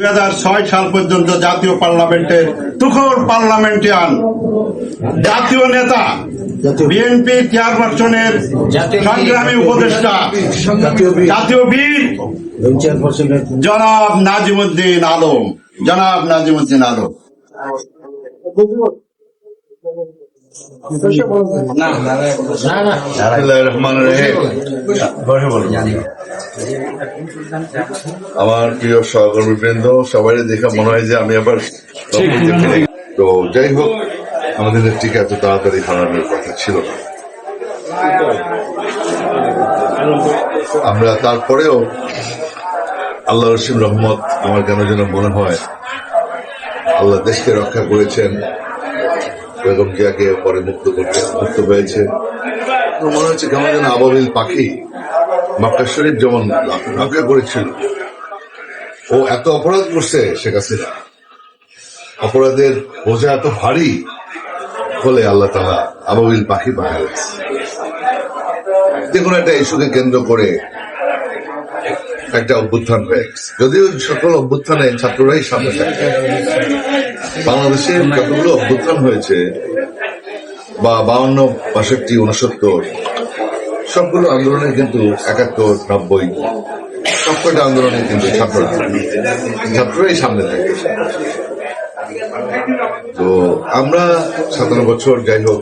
2006 সাল পর্যন্ত জাতীয় পার্লামেন্টের তুখোর পার্লামেন্টারিয়ান, জাতীয় নেতা, বিএনপি চেয়ারপারসনের সংগ্রামী উপদেষ্টা, জাতীয় বীর জনাব নাজিমুদ্দিন আলম। আমার প্রিয় সহকর্মী বৃন্দ, সবাই দেখে মনে হয় যে আমি আবার তো যাই হোক, আমাদের নেত্রীকে এত তাড়াতাড়ি হারানোর কথা ছিল না। আমরা তারপরেও আল্লাহ রসিম রহমত, আমার কেন যেন মনে হয় আল্লাহ দেশকে রক্ষা করেছেন, বেগম জিয়াকে পরে মুক্ত হয়েছে। মনে হচ্ছে কেমন যেন আবাবিল পাখি মক্কা শরীফ যেমন রক্ষা করেছিল। ও এত অপরাধ করছে শেখ হাসিনা, অপরাধের বোঝা এত ভারী ফলে আল্লাহ তাআলা আবাবিল পাখি পাঠাচ্ছে। দেখুন, একটা ইস্যুকে কেন্দ্র করে একটা অভ্যুত্থান হয়ে গেছে। যদিও সকল অভ্যুত্থানে ছাত্ররাই সামনে থাকে। বাংলাদেশে যতগুলো অভ্যুত্থান হয়েছে বা 52, 62, 69, সবগুলো আন্দোলনে কিন্তু 71, 90 সবকটা আন্দোলনে কিন্তু ছাত্ররাই সামনে থাকে। তো আমরা 57 বছর, যাই হোক,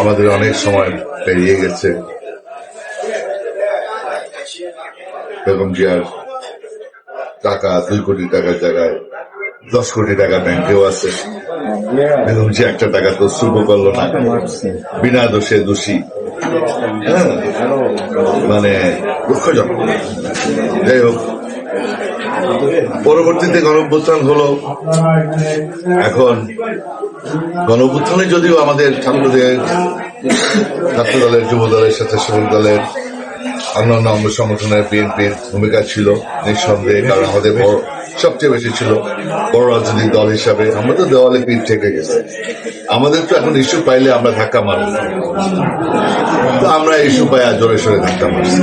আমাদের অনেক সময় পেরিয়ে গেছে। বেগম জিয়ার টাকা 2 কোটি টাকার জায়গায় 10 কোটি টাকা ব্যাংকেও আছে। বেগম জিয়া একটা টাকা তো শুভ করলো না, বিনা দোষে দোষী। মানে দুঃখজনক। যাই হোক, পরবর্তীতে গণঅভ্যুত্থান হলো। এখন গণঅভ্যুত্থানে যদিও আমাদের ছাত্র দলের, যুব দলের, স্বেচ্ছাসেবক দলের, অন্যান্য অঙ্গ সংগঠনের, বিএনপির ভূমিকা ছিল নিঃসন্দেহে, কারণ আমাদের সবচেয়ে বেশি ছিল বড় রাজনৈতিক দল হিসাবে। আমরা তো দেওয়ালে পিঠ থেকে গেছি। আমাদের তো এখন ইস্যু পাইলে আমরা ধাক্কা মারব, তো আমরা ইস্যু পাই জোরে সোরে ধাক্কা মারছি।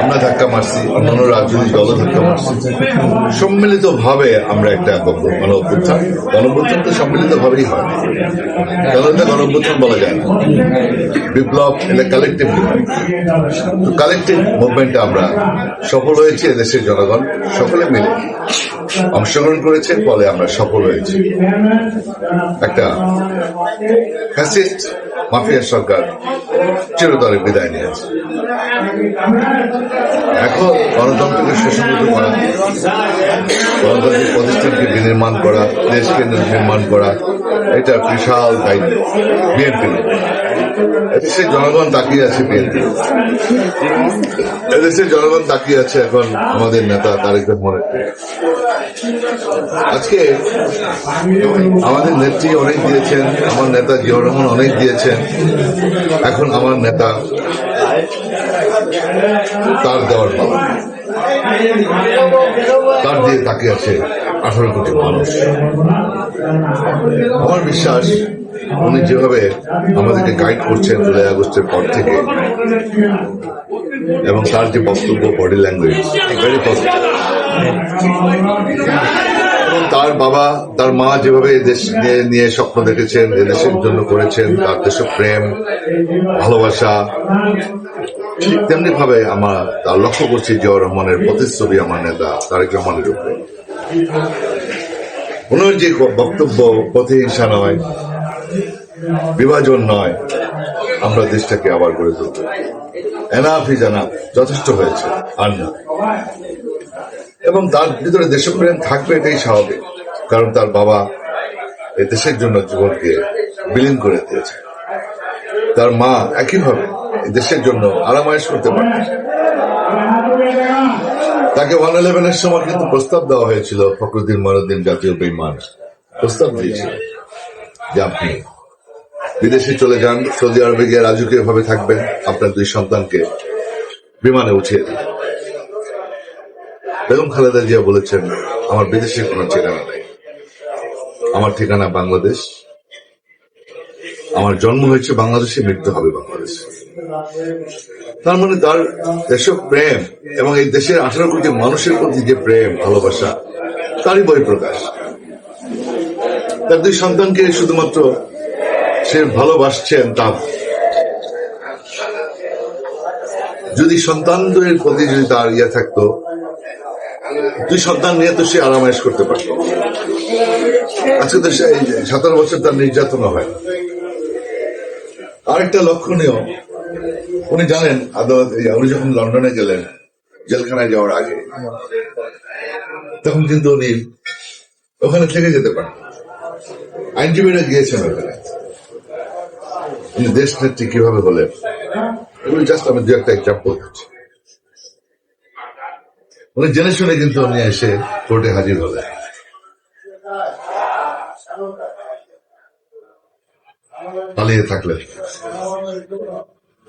আমরা ধাক্কা মারছি, অন্যান্য রাজনৈতিক দলও ধাক্কা মারছি। সম্মিলিত ভাবে আমরা একটা গণঅভ্যুত্থান তো সম্মিলিত ভাবেই হয়, কারণ এটা গণঅভ্যুত্থান বলা যায় না। বিপ্লব এটা কালেকটিভ কালেকটিভ মুভমেন্টে আমরা সফল হয়েছি। এদেশের জনগণ সকলে মিলে অংশগ্রহণ করেছে, ফলে আমরা সফল হয়েছি। একটা ফ্যাসিস্ট মাফিয়া সরকার চিরতরে বিদায় নিয়েছে। এখন গণতন্ত্রকে সুসংহত করা, গণতান্ত্রিক প্রতিষ্ঠানকে বিনির্মাণ করা, দেশকে নির্মাণ করা, এটা বিশাল দায়িত্ব বিএনপি। এদেশের জনগণ তাকিয়ে আছে বিএনপি, এদেশের জনগণ তাকিয়ে আছে এখন আমাদের নেতা তারেক রহমানের। আজকে আমাদের নেত্রী অনেক দিয়েছেন, আমার নেতা জিয়াউর রহমান অনেক দিয়েছেন। এখন আমার নেতা তার দেওয়ার পালা, তার দিয়ে তাকিয়ে আছে 18 কোটি মানুষ। আমার বিশ্বাস উনি যেভাবে আমাদেরকে গাইড করছেন 2 আগস্টের পর থেকে, এবং তার যে বক্তব্য, বডি ল্যাঙ্গুয়েজ ভেরি পজিটিভ। এবং তার বাবা, তার মা যেভাবে দেশ নিয়ে স্বপ্ন দেখেছেন, এদেশের জন্য করেছেন, তার দেশপ্রেম, ভালোবাসা, ঠিক তেমনি ভাবে আমরা তার লক্ষ্য করছি জিয়াউর রহমানের প্রতিচ্ছবি আমার নেতা তারেক রহমানের উপরে। ওনার যে বক্তব্য প্রতিহিংসা নয়, বিভাজন নয়, আমরা দেশটাকে আবার গড়ে তুলব। এনাফ ইজ এনাফ, যথেষ্ট হয়েছে, আর না। এবং তার ভিতরে দেশপ্রেম থাকবে, এটাই স্বাভাবিক, কারণ তার বাবা এই দেশের জন্য জীবনকে বিলীন করে দিয়েছে। তার মা একইভাবে এই দেশের জন্য আরামায়েশ করতে পারে। তাকে 111-এর সময় কিন্তু প্রস্তাব দেওয়া হয়েছিল, ফখরুদ্দিন মঈনুদ্দিন জাতীয় বেঈমান প্রস্তাব দিয়েছিল যে আপনি বিদেশে চলে যান, সৌদি আরবে গিয়ে রাজকীয় ভাবে থাকবেন, আপনার 2 সন্তানকে বিমানে উঠিয়ে দিন। বেগম খালেদা জিয়া বলেছেন, আমার বিদেশে কোনো ঠিকানা নেই, আমার ঠিকানা বাংলাদেশ, আমার জন্ম হয়েছে বাংলাদেশে, মৃত্যু হবে বাংলাদেশে। তার মানে তার দেশপ্রেম এবং এই দেশের 18 কোটি মানুষের প্রতি যে প্রেম ভালোবাসা, তারই বহিঃপ্রকাশ। তার 2 সন্তানকে শুধুমাত্র সে ভালোবাসছেন তা, যদি সন্তানদের প্রতি যদি তার ইয়ে থাকতো, 2 সন্তান নিয়ে তো সে আরামায়েশ করতে পারত। আজকে তো 17 বছর তার নির্যাতনা হয়। আরেকটা লক্ষণীয়, উনি জানেন আদালত, উনি যখন লন্ডনে গেলেন জেলখানায় যাওয়ার আগে, তখন কিন্তু উনি ওখানে থেকে যেতে পারেন, আইনজীবীরা গিয়েছেন ওখানে। উনি দেশ নেত্রী কিভাবে হলেন, এগুলো জাস্ট আমি 2-1টা এক্সাম্পল দিচ্ছি। উনি জেনে শুনে কিন্তু উনি এসে কোর্টে হাজির হলেন। পালিয়ে থাকলেন,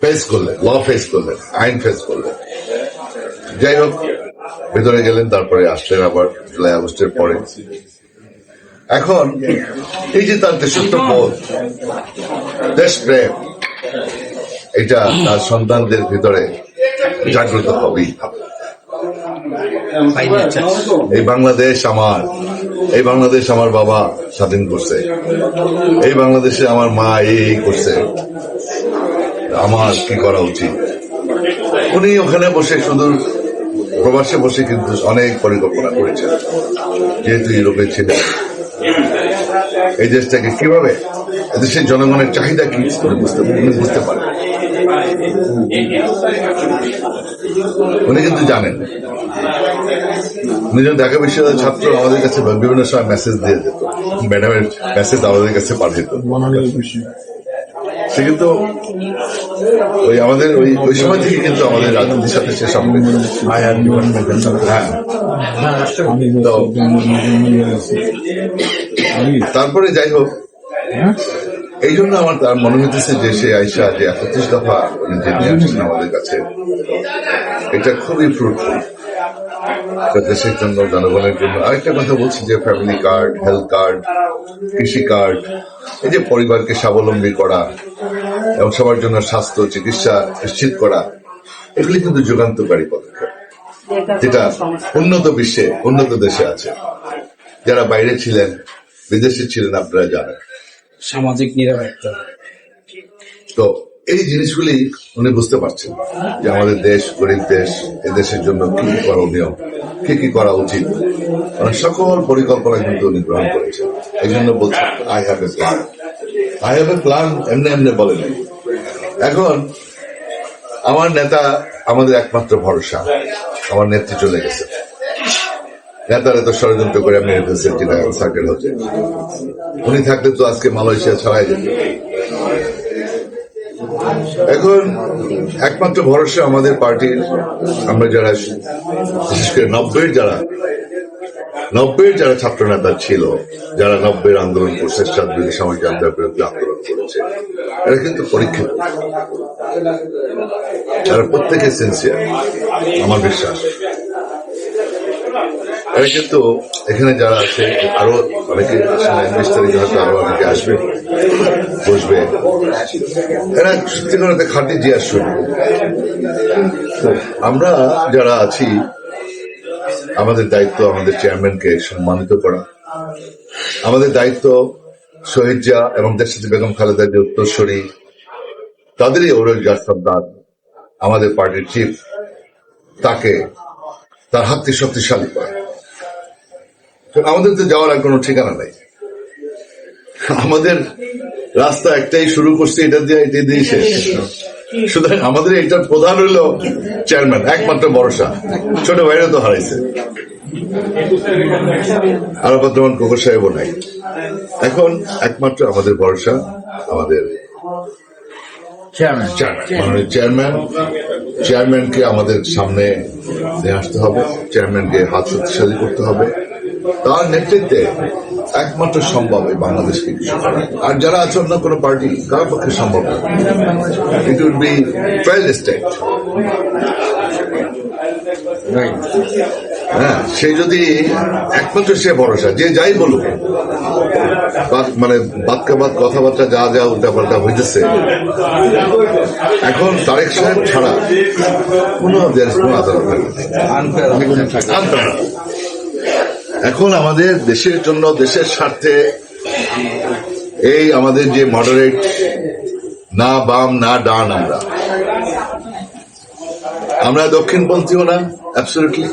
ফেস করলেন, ল ফেস করলেন, আইন ফেস করলেন। যাই হোক, ভেতরে গেলেন, তারপরে আসলেন আবার জুলাই আগস্টের পরে। এখন এই যে তার দেশত্ববোধ, দেশপ্রেম, এটা তার সন্তানদের ভিতরে জাগ্রত হবেই। এই বাংলাদেশ আমার, এই বাংলাদেশ আমার বাবা স্বাধীন করছে, এই বাংলাদেশে আমার মা এই করছে, আমার কি করা উচিত। উনি ওখানে বসে, সুদূর প্রবাসে বসে কিন্তু অনেক পরিকল্পনা করেছেন। যেহেতু ইউরোপে ছিলেন, এই দেশটাকে কিভাবে, দেশের জনগণের চাহিদা কি বুঝতে পারেন। উনি কিন্তু জানেন, উনি যখন ঢাকা বিশ্ববিদ্যালয়ের ছাত্র, আমাদের কাছে বিভিন্ন সময় মেসেজ দিয়ে যেত, ম্যাডামের মেসেজ আমাদের কাছে পাঠিয়ে। সে কিন্তু ওই আমাদের ওই সময় থেকে কিন্তু আমাদের রাজনীতির সাথে সে সম্পৃক্ত। তারপরে যাই হোক, এই জন্য আমার তার মনে হইতেছে যে সে আইসা যে 31 দফা যে নিয়ে আসছেন আমাদের কাছে, এটা খুবই ফ্রুটফুল দেশের জন্য, জনগণের জন্য। আরেকটা কথা বলছি যে ফ্যামিলি কার্ড, হেলথ কার্ড, কৃষি কার্ড, এই যে পরিবারকে স্বাবলম্বী করা এবং সবার জন্য স্বাস্থ্য চিকিৎসা নিশ্চিত করা, এগুলি কিন্তু যুগান্তকারী পদক্ষেপ, যেটা উন্নত বিশ্বে, উন্নত দেশে আছে। যারা বাইরে ছিলেন, বিদেশে ছিলেন, আপনারা জানেন। সামাজিক নিরাপত্তা, তো এই জিনিসগুলি উনি বুঝতে পারছেন যে আমাদের দেশ গরিব দেশ, এই দেশের জন্য কি কি করণীয়, কি কি করা উচিত, মানে সকল পরিকল্পনা কিন্তু উনি গ্রহণ করেছেন। এই জন্য বলছেন I have a plan, I have a plan, এমনি এমনি বলেন। এখন আমার নেতা আমাদের একমাত্র ভরসা, আমার নেত্রী চলে গেছে। নেতারা তো ষড়যন্ত্র করে মেরে ফেলছেন চিটাগাং সার্কেল হচ্ছে। উনি থাকলে তো আজকে মালয়েশিয়া ছাড়াই যেত। এখন একমাত্র ভরসা আমাদের পার্টির, আমরা যারা বিশেষ করে 90-এর যারা ছাত্র নেতা ছিল, যারা 90-এর আন্দোলন করছে, বিরোধী সামাজিক আন্দোলনের বিরুদ্ধে আন্দোলন করেছে, এরা কিন্তু পরীক্ষিত, এরা প্রত্যেকে সিনসিয়ার, আমার বিশ্বাস। এরা কিন্তু এখানে যারা আছে, আরো অনেকে আসলে 20 তারিখে হয়তো আরো অনেকে আসবে, বসবে, এরা সত্যি করে খাঁটি জিয়া শুরু। আমরা যারা আছি, আমাদের দায়িত্ব আমাদের চেয়ারম্যানকে সম্মানিত করা, আমাদের দায়িত্ব শহীদ জিয়া এবং দেশনেত্রী বেগম খালেদা যে উত্তরসূরি, তাদেরই ঔরসজাত সন্তান আমাদের পার্টির চিফ, তাকে তার হাতকে শক্তিশালী করা। আমাদের তো যাওয়ার আর কোনো ঠিকানা নাই, আমাদের রাস্তা একটাই শুরু করছে, এটা দিয়ে শেষ। সুতরাং আমাদের এটার প্রধান হইল চেয়ারম্যান, একমাত্র ভরসা। ছোট ভাইরা তো হারাইছে, আরাফাত কোকর সাহেবও নাই। এখন একমাত্র আমাদের ভরসা আমাদের চেয়ারম্যানকে আমাদের সামনে নিয়ে আসতে হবে, চেয়ারম্যানকে হাত শক্তিশালী করতে হবে। তার নেতৃত্বে একমাত্র সম্ভব এই বাংলাদেশকে কিছু করা। আর যারা আছে অন্য কোনো পার্টি, কার পক্ষে সম্ভব না। ইট উইড বি ফেইল্ড স্টেট। হ্যাঁ, সে যদি একমাত্র সে ভরসা, যে যাই বলুক, মানে বাদ কথাবার্তা যা যা উল্টাপাল্টা হইতেছে, এখন তারেক সাহেব ছাড়া কোনো আদালত নেই। এখন আমাদের দেশের জন্য, দেশের স্বার্থে এই আমাদের যে মডারেট, না বাম না ডান, আমরা দক্ষিণপন্থীও না অ্যাবসলিউটলি,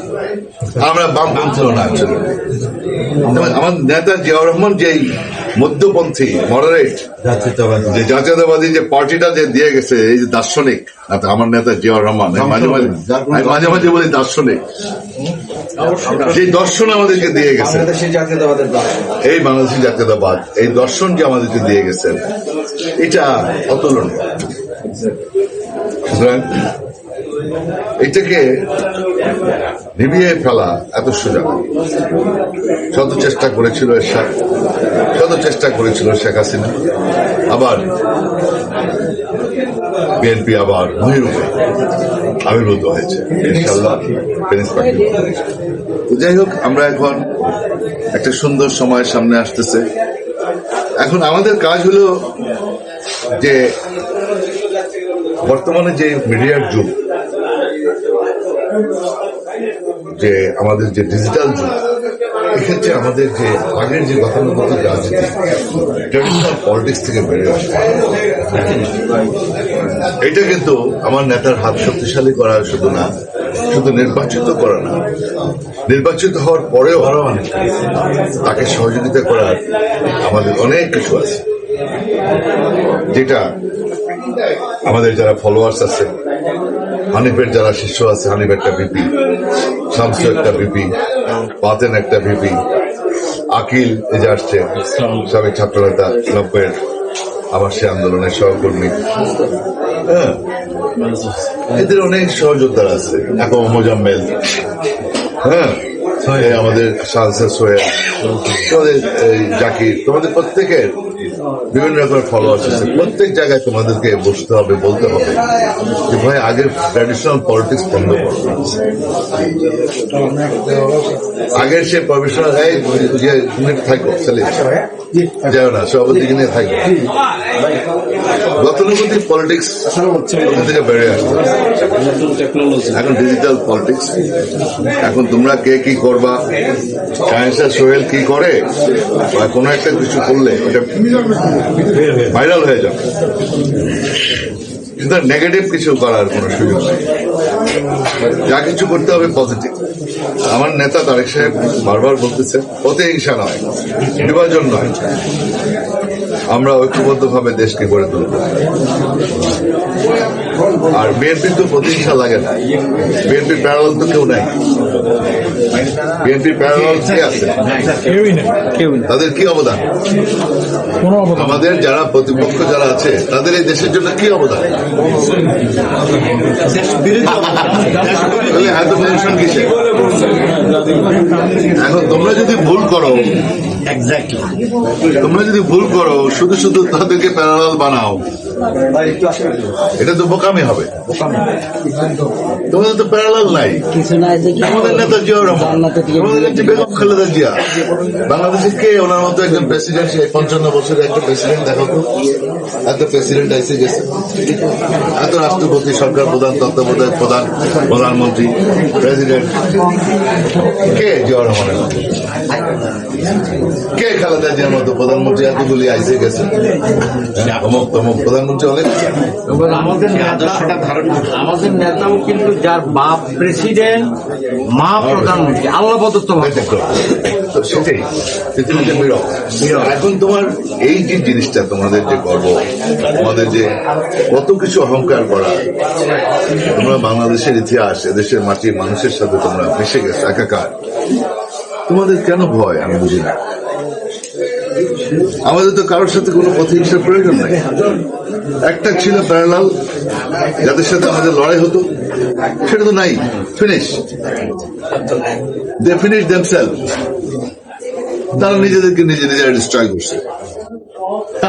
আমরা বামপন্থীও না অ্যাবসলিউটলি। আমার নেতা জিয়াউর রহমান যে মধ্যপন্থী মডারেট যে জাতীয়তাবাদী যে পার্টিটা যে দিয়ে গেছে, এই যে দার্শনিক, আমার নেতা জিয়াউর রহমান, মাঝে মাঝে বলি দার্শনিক, যে দর্শন আমাদেরকে দিয়ে গেছে, এই বাংলাদেশী জাতীয়তাবাদ, এই দর্শন যে আমাদেরকে দিয়ে গেছেন, এটা অতুলনীয়। সুতরাং এটাকে নিভিয়ে ফেলা এত সোজা, শত চেষ্টা করেছিল এরশাদ, শত চেষ্টা করেছিল শেখ হাসিনা, আবার বিএনপি আবার মহিরূপে আবির্ভূত হয়েছে ইনশাআল্লাহ। যাই হোক, আমরা এখন একটা সুন্দর সময়ের সামনে আসতেছে। এখন আমাদের কাজ হলো যে বর্তমানে যে মিডিয়ার যুগ, যে আমাদের যে ডিজিটাল যুগ, এক্ষেত্রে আমাদের যে আগের যে গতানুগতিক রাজনীতি, ট্র্যাডিশনাল পলিটিক্স থেকে বেড়ে আসে, এটা কিন্তু আমার নেতার হাত শক্তিশালী করা শুধু না, শুধু নির্বাচিত করা না, নির্বাচিত হওয়ার পরেও তাকে সহযোগিতা করার আমাদের অনেক কিছু আছে, যেটা আমাদের যারা ফলোয়ার্স আছে, হানিফের যারা শিষ্য আছে, হানিফ একটা ভিপি, শামসু একটা ভিপি, পাতেন একটা ভিপি, আকিল এই যে আসছে, সাবেক ছাত্র নেতা, নব্বের আবাসী আন্দোলনের সহকর্মী, হ্যাঁ, এদের অনেক সহযোদ্ধারা আছে, এখন মোজাম্মেল, হ্যাঁ, আমাদের সালসা সোহেল, তোমাদের জাকির, তোমাদের প্রত্যেকের বিভিন্ন রকমের ফলোয়ার্স আছে। প্রত্যেক জায়গায় তোমাদেরকে বসতে হবে, বলতে হবে যে ভাই আগের ট্র্যাডিশনাল পলিটিক্স বন্ধ করো, আগের সে প্রফেশনাল থাকো, যাও না, সভাপতিকে নিয়ে থাকো, গতানুগতিক পলিটিক্স থেকে বেড়ে আসবে। এখন ডিজিটাল পলিটিক্স, এখন তোমরা কে কি করবা, সায়েন্সের সোহেল কি করে, বা কোনো একটা কিছু করলে ওটা ভাইরাল হয়ে যাবে, কিন্তু নেগেটিভ কিছু করার কোনো সুযোগ নেই, যা কিছু করতে হবে পজিটিভ। আমার নেতা তারেক সাহেব বারবার বলতেছে, প্রতিহিংসা নয়, বিভাজন নয়, আমরা ঐক্যবদ্ধভাবে দেশকে গড়ে তুলব। আর বিএনপির তো প্রতিহিংসা লাগে না, বিএনপির প্যারালাল তো কেউ নাই, বিএনপির প্যারালাল কে আছে, তাদের কি অবদান, আমাদের যারা প্রতিপক্ষ যারা আছে তাদের এই দেশের জন্য কি অবদান, এত টেনশন কিসে? এখন তোমরা যদি ভুল করো, তোমরা যদি ভুল করো, শুধু শুধু তাদেরকে প্যারালাল বানাও, এটা তো বোকামি হবে। তোমাদের তো প্যারালাল নাই, আমাদের নেতা জিয়াউর রহমান, আমাদের নেত্রী বেগম খালেদা জিয়া, বাংলাদেশের কে ওনার মতো একজন প্রেসিডেন্ট, 55 বছরের একজন প্রেসিডেন্ট দেখো তো, এত প্রেসিডেন্ট এসে গেছে, এত রাষ্ট্রপতি, সরকার প্রধান, তত্ত্বাবধায়ক প্রধান, প্রধানমন্ত্রী, প্রেসিডেন্ট, কে জিয়াউর রহমানের মতো, কে খালেদা জিয়ার মতো প্রধানমন্ত্রী, এতগুলি আইসে গেছে, অমুক তমুক প্রধানমন্ত্রী অনেক। আমাদের নেতাও কিন্তু যার বাপ প্রেসিডেন্ট, মা প্রধানমন্ত্রী, আল্লাহ প্রদত্ত সেটাই এখন তোমার এই যে জিনিসটা, তোমাদের যে গর্ব, তোমাদের যে কত কিছু অহংকার করা, তোমরা বাংলাদেশের ইতিহাস, এদেশের মাটির মানুষের সাথে তোমরা মিশে গেছো একাকার, তোমাদের কেন ভয় আমি বুঝি না। আমাদের তো কারোর সাথে কোনো প্রতিহিংসার প্রয়োজন নাই, একটা ছিল প্যারালাল যাদের সাথে আমাদের লড়াই হতো, সেটা তো নাই, ফিনিশ, দে ফিনিশ দেমসেলফ, তারা নিজেদেরকে নিজেরা ডিস্ট্রয় করছে,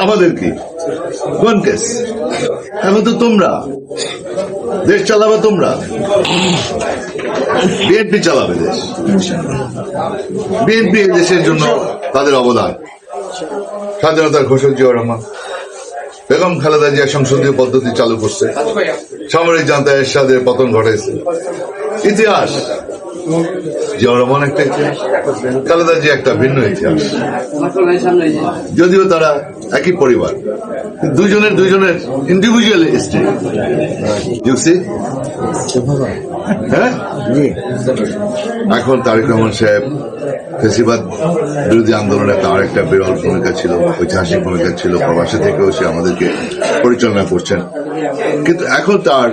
আমাদের কি কোন কেস? এখন তো তোমরা দেশ চালাবে তোমরা, বিএনপি চালাবে দেশ। বিএনপি দেশের জন্য তাদের অবদান। স্বাধীনতার ঘোষক জিয়াউর রহমান, বেগম খালেদা জিয়া সংসদীয় পদ্ধতি চালু করছে, সামরিক জান্তা এরশাদের পতন ঘটাইছে। ইতিহাস, জিয়াউর রহমান একটা ইতিহাস, খালেদা জিয়া একটা ভিন্ন ইতিহাস। যদিও তারা একই পরিবার, দুজনের ইন্ডিভিজুয়াল হিস্ট্রি। হ্যাঁ, এখন তারেক রহমান সাহেব ফেসিবাদ বিরোধী আন্দোলনে তার একটা বিরল ভূমিকা ছিল, ঐতিহাসিক ভূমিকা ছিল। প্রবাসী থেকেও সে আমাদেরকে পরিচালনা করছেন। কিন্তু এখন তার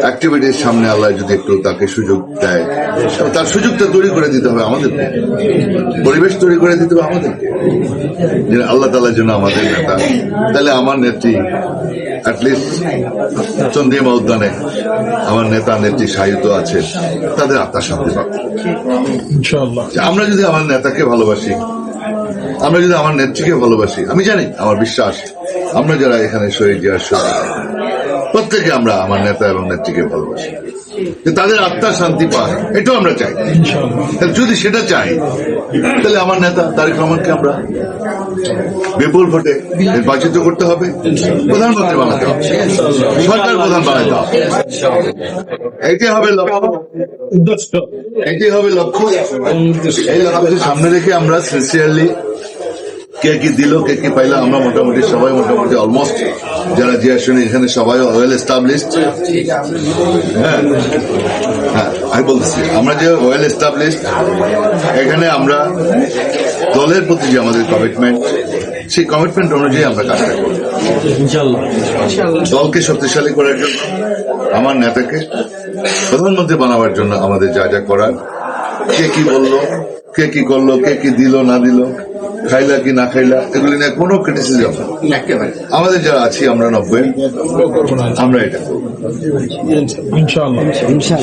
অ্যাক্টিভিটির সামনে আল্লাহ যদি একটু তাকে সুযোগ দেয়, তার সুযোগটা তৈরি করে দিতে হবে আমাদেরকে, পরিবেশ তৈরি করে দিতে হবে আমাদেরকে, যে আল্লাহ তাআলার জন্য আমাদের নেতা। তাহলে আমার নেত্রী অ্যাটলিস্ট চন্দ্রিমা উদ্যানে আমার নেতা নেত্রী শায়িত আছে, তাদের আত্মা শান্তি পাবে। আমরা যদি আমার নেতাকে ভালোবাসি, আমরা যদি আমার নেত্রীকে ভালোবাসি, আমি জানি, আমার বিশ্বাস, আমরা যারা এখানে শহীদ জিয়ার প্রত্যেকে আমরা আমার নেতা এবং নেত্রীকে ভালোবাসি, তাদের আত্মার শান্তি পায়, এটাও আমরা চাই। যদি সেটা চাই, তাহলে আমার নেতা তারেক রহমানকে আমরা বিপুল ভোটে নির্বাচিত করতে হবে, প্রধানমন্ত্রী বানাতে হবে, সরকার প্রধান বানাতে হবে। এটি হবে লক্ষ্য, এটি হবে লক্ষ্য। এই লক্ষ্যকে সামনে রেখে আমরা সিনসিয়ারলি কে কি দিল, কে কি পাইল, আমরা মোটামুটি সবাই মোটামুটি অলমোস্ট যারা জিয়া শুনি এখানে সবাই ওয়েল এস্টাবলিশড। হ্যাঁ, আমি বলতেছি আমরা যে ওয়েল এস্টাবলিশড, এখানে আমরা দলের প্রতি যে আমাদের কমিটমেন্ট, সেই কমিটমেন্ট অনুযায়ী আমরা কাজটা করব দলকে শক্তিশালী করার জন্য, আমার নেতাকে প্রধানমন্ত্রী বানাবার জন্য আমাদের যা যা করার, কে কি বললো, কে কি করলো, কে কি দিল না দিল, খাইলা কি না খাইলা, এগুলি নিয়ে কোনো ক্রিটিসিজম আমাদের যারা আছি আমরা 90 আমরা এটা করবো,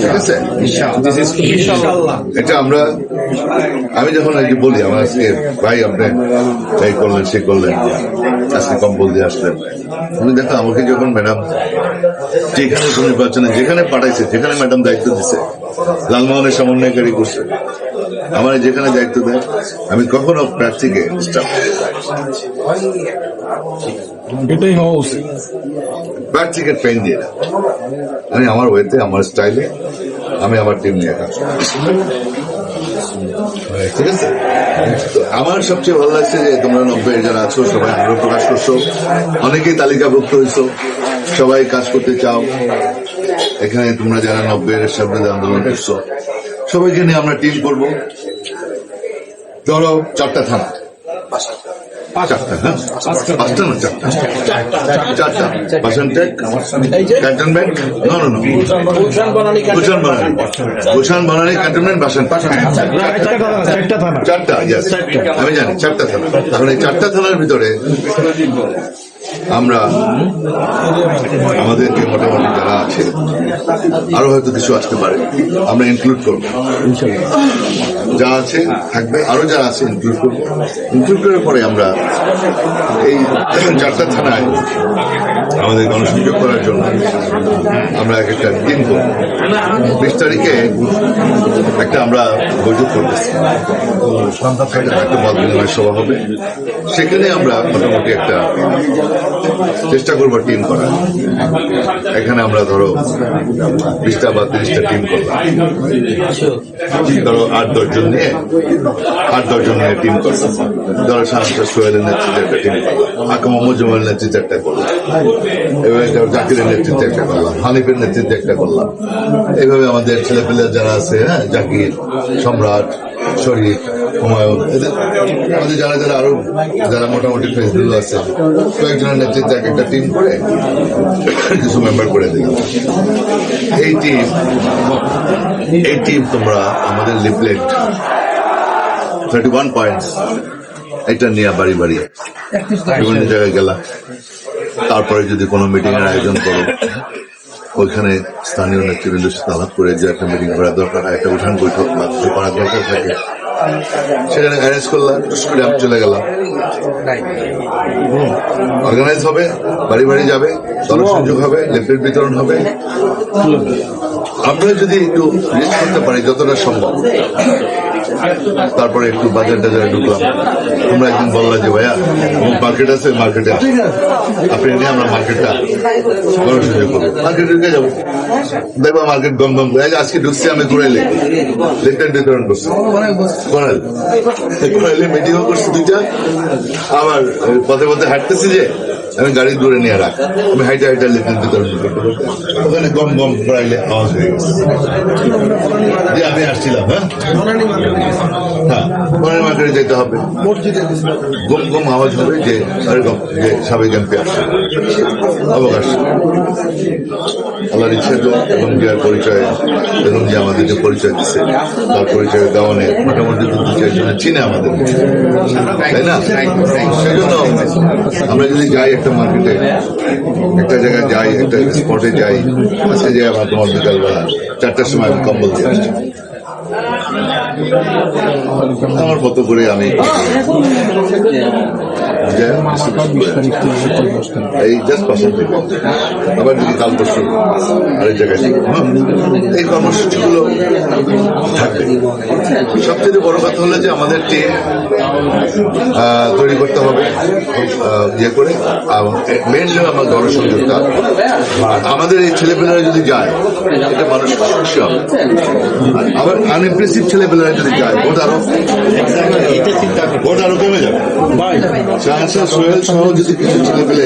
ঠিক আছে? এটা আমরা, আমি যখন আজকে বলি আমার আজকে ভাই আপনি তাই করলেন সে করলেন, আজকে কম্বল দিয়ে আসলেন, তুমি দেখো আমাকে যখন ম্যাডাম যেখানে নির্বাচনে যেখানে পাঠাইছে, যেখানে ম্যাডাম দায়িত্ব দিচ্ছে, লালমোহনের সমন্বয়কারী করছে, আমার যেখানে দায়িত্ব দেয়, আমি কখনো প্রার্থীকে এটাই হওয়া উচিত। প্রার্থীকে ট্রেন দিয়ে না, আমি আমার ওয়েতে আমার স্টাইলে আমি আমার টিম নিয়ে কাজ করি, ঠিক আছে? তো আমার সবচেয়ে ভালো লাগছে যে তোমরা 90 যারা আছো সবাই আগ্রহ প্রকাশ করছো, অনেকেই তালিকাভুক্ত হয়েছো, সবাই কাজ করতে চাও। এখানে তোমরা যারা 90 সামনে আন্দোলন করছো, সবাইকে নিয়ে আমরা টিম করবো। ধরো 4টা থানা, 4টা, হ্যাঁ 5টা না 4টা, বাসানটেক, ক্যান্টনমেন্ট, গুলশান বনানী, ক্যান্টনমেন্ট, বাসানটেক, 4টা, আমি জানি 4টা থানা। তাহলে এই 4টা থানার ভিতরে আমরা আমাদের যে মোটামুটি যারা আছে, আরো হয়তো কিছু আসতে পারে, আমরা ইনক্লুড করবো, যা আছে থাকবে, আরো যারা আছে ইনক্লুড করবো। ইনক্লুড করার পরে আমরা এই 4টা থানায় আমাদের গণসংযোগ করার জন্য আমরা একটা টিম করবো। 20 তারিখে একটা আমরা বৈঠক করতেছি, একটা মত বিনিময় সভা হবে, সেখানে আমরা মোটামুটি একটা চেষ্টা করবো টিম করার। এখানে আমরা ধরো 20টা বা 30টা টিম করলাম, ধরো 8-10 জন নিয়ে টিম করলাম। ধরো শাহানশাহ সোহেলের নেতৃত্বে একটা টিম করলাম, আকাম মজুমের নেতৃত্বে একটা করলাম, এভাবে জাকিরের নেতৃত্বে একটা করলাম, হানিফের নেতৃত্বে একটা করলাম। এইভাবে আমাদের ছেলেপেলে যারা আছে, হ্যাঁ, জাকির, সম্রাট, শরীফ, হুমায়ুন, আমাদের যারা যারা আরো যারা মোটামুটি ফেসগুলো আছে, কয়েকজনের নেতৃত্বে একটা টিম করে কিছু মেম্বার করে দিলাম। এই টিম তোমরা আমাদের লিফলেট 31 পয়েন্টস এটা নিয়ে বাড়ি বাড়ি বিভিন্ন জায়গায় গেলা। তারপরে যদি কোনো মিটিং এর আয়োজন করো, ওইখানে স্থানীয় নেতৃবৃন্দের সাথে আলাপ করে যে একটা মিটিং করা দরকার হয়, একটা উঠান বৈঠক করা দরকার থাকে, সেখানে অ্যারেঞ্জ করলাম, করে আমি চলে গেলাম। অর্গানাইজ হবে, বাড়ি বাড়ি যাবে, জনসংযোগ হবে, লিফলেট বিতরণ হবে। আমরা যদি একটু রিস্ক করতে পারি যতটা সম্ভব, তারপরে একটু বাজার টাজারে ঢুকলাম। তোমরা একদিন বললা যে ভাইয়া মার্কেট আছে, মার্কেটে আপনি নিয়ে আমরা মার্কেটটা জনসংযোগ করবো। মার্কেটে ঢুকে যাবো, দেখবো মার্কেট গম গম। আজকে ঢুকছি আমি ঘুরাইলে লিফলেট বিতরণ করছি, ঘুরাইলে মিটিংও করছি দুইটা। আবার পথে পথে হাঁটতেছি যে আমি গাড়ি দূরে নিয়ে রাখ, আমি হাইটা হাইটা লিফলেট বিতরণ করতে ওখানে গম গম ঘুরাইলে আওয়াজ হয়ে গেছে যে আমি আসছিলাম। হ্যাঁ, পরের মার্কেটে যেতে হবে, গম গম আওয়াজ হবে যে সাবেক এমপি আসছে, অবকাশ। আল্লাহর ইচ্ছা এবং যার পরিচয় এবং যে আমাদের যে পরিচয় দিচ্ছে তার পরিচয় দেওয়ানে মোটামুটি দু চারজনে চিনে আমাদের, তাই না? সেই জন্য আমরা যদি যাই একটা মার্কেটে, একটা জায়গায় যাই, একটা স্পটে যাই, আজকে যাই আমার তোমার বিকালবেলা 4টার সময় আমি কম্বল দিয়ে আসছি আমার মতো করে। আমি এই জাস্ট পছন্দ, আবার যদি কাল পরশু আরেক জায়গায় এই কর্মসূচিগুলো থাকবে। সবচেয়ে বড় কথা হলো যে আমাদের টিম তৈরি করতে হবে ইয়ে করে, মেনলি আমার জনসংযোগটা। আমাদের এই ছেলেপেলেরা যদি যায়, এটা মানুষ খুশি হবে। আবার আনইমপ্রেসিভ ছেলেপেলেরা যদি যায়, ভোট আরো কমে যাবে। সোহেল সহ যদি কিছু ছেলেপেলে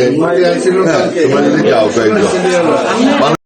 তোমরা যদি যাও কয়েকজন